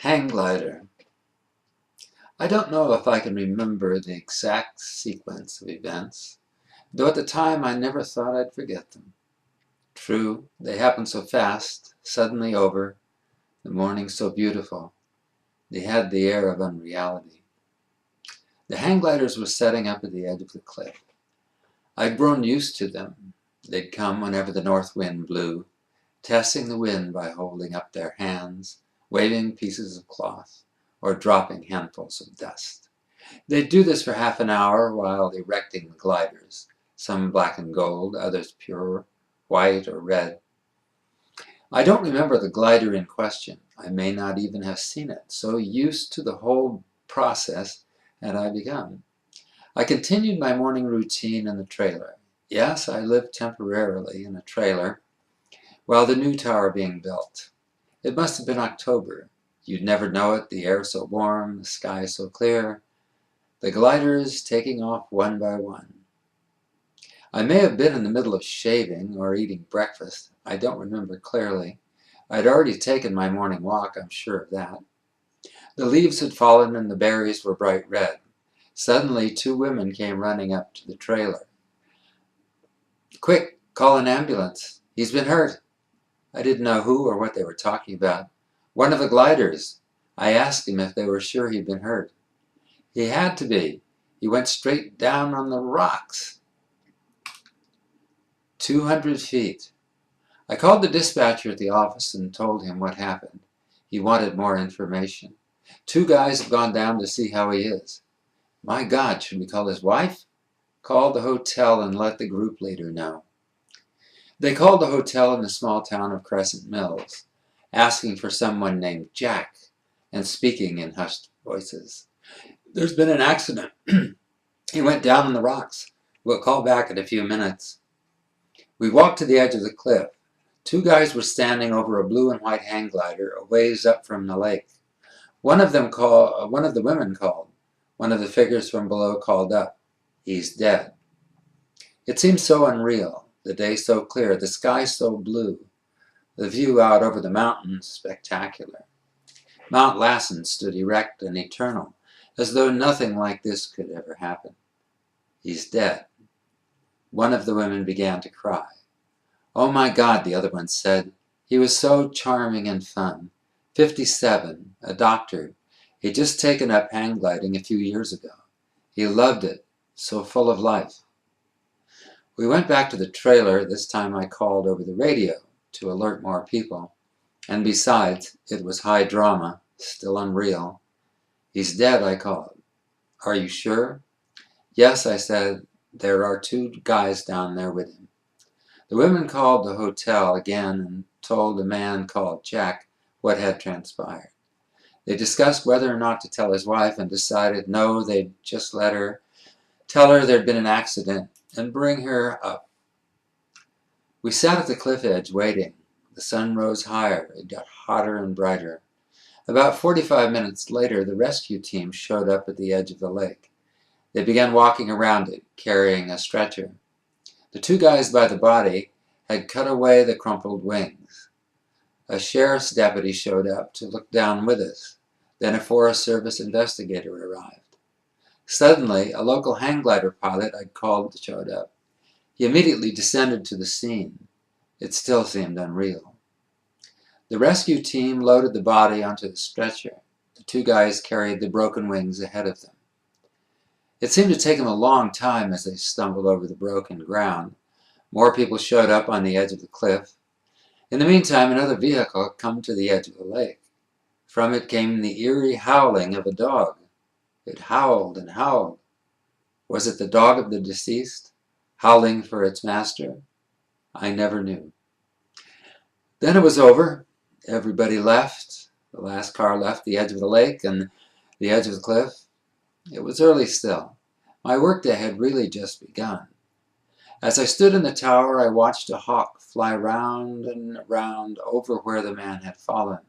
Hang glider. I don't know if I can remember the exact sequence of events, though at the time I never thought I'd forget them. True, they happened so fast, suddenly over, the morning so beautiful. They had the air of unreality. The hang gliders were setting up at the edge of the cliff. I'd grown used to them. They'd come whenever the north wind blew, testing the wind by holding up their hands, waving pieces of cloth, or dropping handfuls of dust. They'd do this for half an hour while erecting the gliders, some black and gold, others pure white or red. I don't remember the glider in question. I may not even have seen it, so used to the whole process had I become. I continued my morning routine in the trailer. Yes, I lived temporarily in a trailer while the new tower being built. It must have been October. You'd never know it, the air so warm, the sky so clear, the gliders taking off one by one. I may have been in the middle of shaving or eating breakfast. I don't remember clearly. I'd already taken my morning walk, I'm sure of that. The leaves had fallen and the berries were bright red. Suddenly, two women came running up to the trailer. "Quick, call an ambulance. He's been hurt." I didn't know who or what they were talking about. "One of the gliders." I asked him if they were sure he'd been hurt. He had to be. He went straight down on the rocks. 200 feet. I called the dispatcher at the office and told him what happened. He wanted more information. "Two guys have gone down to see how he is." My God, should we call his wife? Call the hotel and let the group leader know. They called the hotel in the small town of Crescent Mills, asking for someone named Jack, and speaking in hushed voices. "There's been an accident. He went down on the rocks. We'll call back in a few minutes." We walked to the edge of the cliff. Two guys were standing over a blue and white hang glider a ways up from the lake. One of the women called. One of the figures from below called up. "He's dead." It seemed so unreal, the day so clear, the sky so blue, the view out over the mountains spectacular. Mount Lassen stood erect and eternal, as though nothing like this could ever happen. "He's dead." One of the women began to cry. "Oh my God," the other one said. "He was so charming and fun. 57, a doctor. He'd just taken up hang gliding a few years ago. He loved it, so full of life." We went back to the trailer. This time I called over the radio to alert more people. And besides, it was high drama, still unreal. "He's dead," I called. "Are you sure?" "Yes," I said. "There are two guys down there with him." The women called the hotel again and told a man called Jack what had transpired. They discussed whether or not to tell his wife and decided no, they'd just tell her there'd been an accident and bring her up. We sat at the cliff edge waiting. The sun rose higher. It got hotter and brighter. About 45 minutes later, the rescue team showed up at the edge of the lake. They began walking around it, carrying a stretcher. The two guys by the body had cut away the crumpled wings. A sheriff's deputy showed up to look down with us. Then a Forest Service investigator arrived. Suddenly, a local hang glider pilot I'd called showed up. He immediately descended to the scene. It still seemed unreal. The rescue team loaded the body onto the stretcher. The two guys carried the broken wings ahead of them. It seemed to take them a long time as they stumbled over the broken ground. More people showed up on the edge of the cliff. In the meantime, another vehicle had come to the edge of the lake. From it came the eerie howling of a dog. It howled and howled. Was it the dog of the deceased, howling for its master? I never knew. Then it was over. Everybody left. The last car left the edge of the lake and the edge of the cliff. It was early still. My workday had really just begun. As I stood in the tower, I watched a hawk fly round and round over where the man had fallen.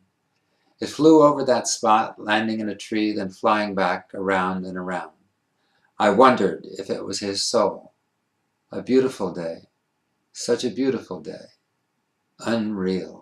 It flew over that spot, landing in a tree, then flying back around and around. I wondered if it was his soul. A beautiful day. Such a beautiful day. Unreal.